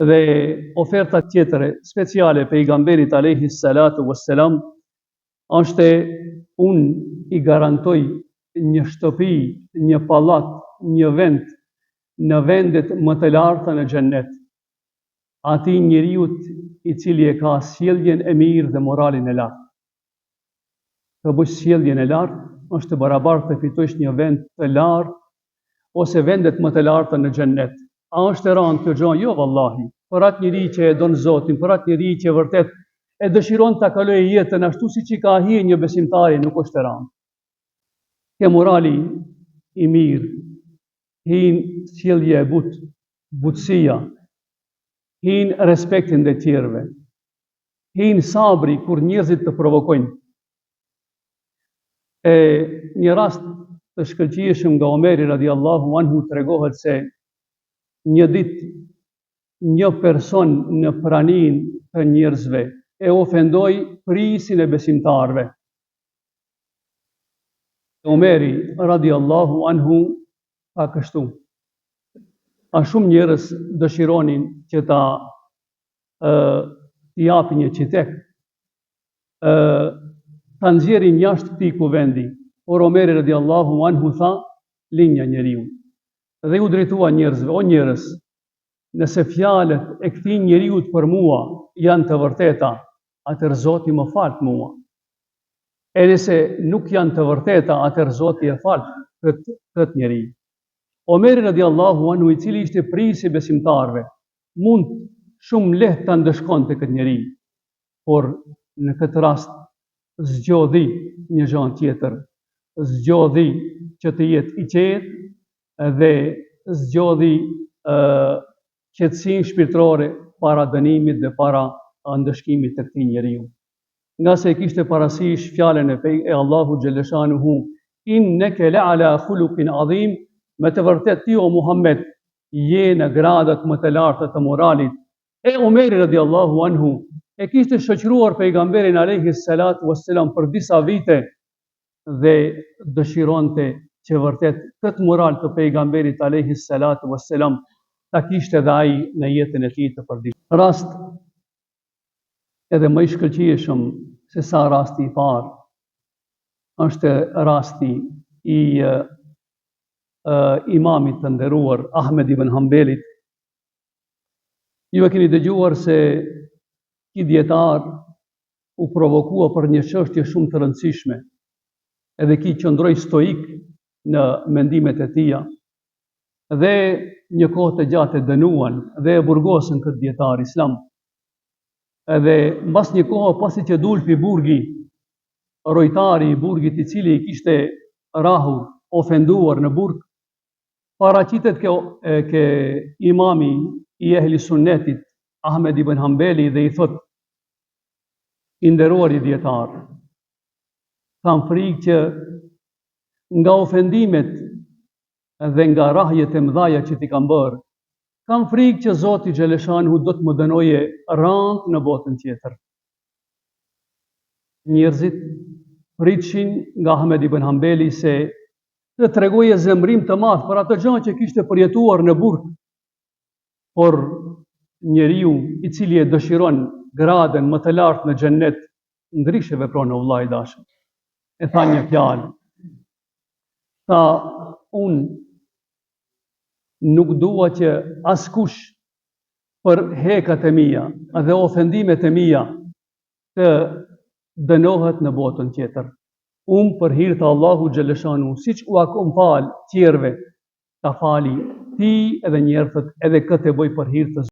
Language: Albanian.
Dhe oferta tjetër speciale pejgamberit alayhi salatu wassalam është unë i garantoj një shtëpi, një pallat, një vend në vendet më të larta në xhennet. Atij njeriu i cili e ka sjelljen e mirë dhe moralin e lartë. Të bësh sjelljen e lartë është barabartë të fitosh një vend të lartë ose vendet më të larta në xhennet. A është e rëndë kjo gjë? Jo vallahi. Për atë njeri që e don Zotin, për atë njeri që vërtet e dëshiron ta kalojë jetën ashtu siç i ka hije një besimtari, nuk është e rëndë. Ke morali i mirë, hin sjellje e butë, butësia, hin respektin dhe tjerëve, hin sabri kur njerëzit të provokojnë. Një rast të shkëlqyeshëm nga Omeri radiallahu anhu tregohet se një ditë një person në praninë të njerëzve e ofendoi prisin e besimtarve. Omeri radiallahu anhu tha kështu: a shumë njerëz dëshironin që ta japin një qitek, ta nxjerrin jashtë këtij kuvendi, por Omeri radiallahu anhu tha: linja njeriu. Dhe u drejtua njerëzve: o njerëz, nëse fjalët e këtij njeriu për mua janë të vërteta, atëherë Zoti më fal mua. E nëse nuk janë të vërteta, atëherë Zoti e fal këtë njeri. Omeri radiallahu anhu, i cili ishte prisi i besimtarve, mund shumë lehtë ta ndëshkonte këtë njeri, por në këtë rast zgjodhi një gjë tjetër, zgjodhi që të jetë i qetë dhe zgjodhi qetësinë shpirtërore para dënimit dhe para ndëshkimit të këtij njeriu. Nga se kishte parasysh fjalën e Allahu xhaleshanuhu: inneke la'ala khuluqin adhim, me të vërtet ti o Muhammed je në gradat më të larta të moralit. E Omeri radiallahu anhu e kishte shoqëruar pejgamberin alayhi salatu wassalam për disa vite dhe dëshironte që vërtet këtë moral të pejgamberit alayhi salatu wassalam ta kishte edhe ai në jetën e tij të përditshme. Rast edhe më i shkëlqyeshëm se sa rasti i parë është rasti i imamit të nderuar Ahmed ibn Hanbelit. Ju e keni dëgjuar se ky dietar u provokua për një çështje shumë të rëndësishme, edhe ky qëndroi stoik në mendimet e tija, dhe një kohë të gjatë e dënuan dhe e burgosën këtë dietar islam. Edhe mbas një kohë, pasi që dulpi burgi, rojtari i burgit i cili i kishte rahur, ofenduar në burg, paraqitet ke imami i ehli sunnetit Ahmed ibn Hanbeli dhe i thot: i nderuari dietar, kam frikë që nga ofendimet dhe nga rahjet e mëdhaja që ti kam bërë, kam frikë që Zoti xhaleshanuhu do të më dënoje rënd në botën tjetër. Njerëzit pritshin nga Ahmed ibn Hanbeli se të tregoje zemrim të madh për atë gjë që kishte përjetuar në burg, por njeriu i cili e dëshiron gradën më të lartë në xhennet ndryshe vepron, o vllai i dashur. E tha një fjalë, tha: unë nuk dua që askush për hekat e mia dhe ofendimet e mia të dënohet në botën tjetër. Unë për hir të Allahu xhaleshanuhu, siç u kam fal tjerëve, ta fali ti edhe njerëzit, edhe këtë e bëj për hir të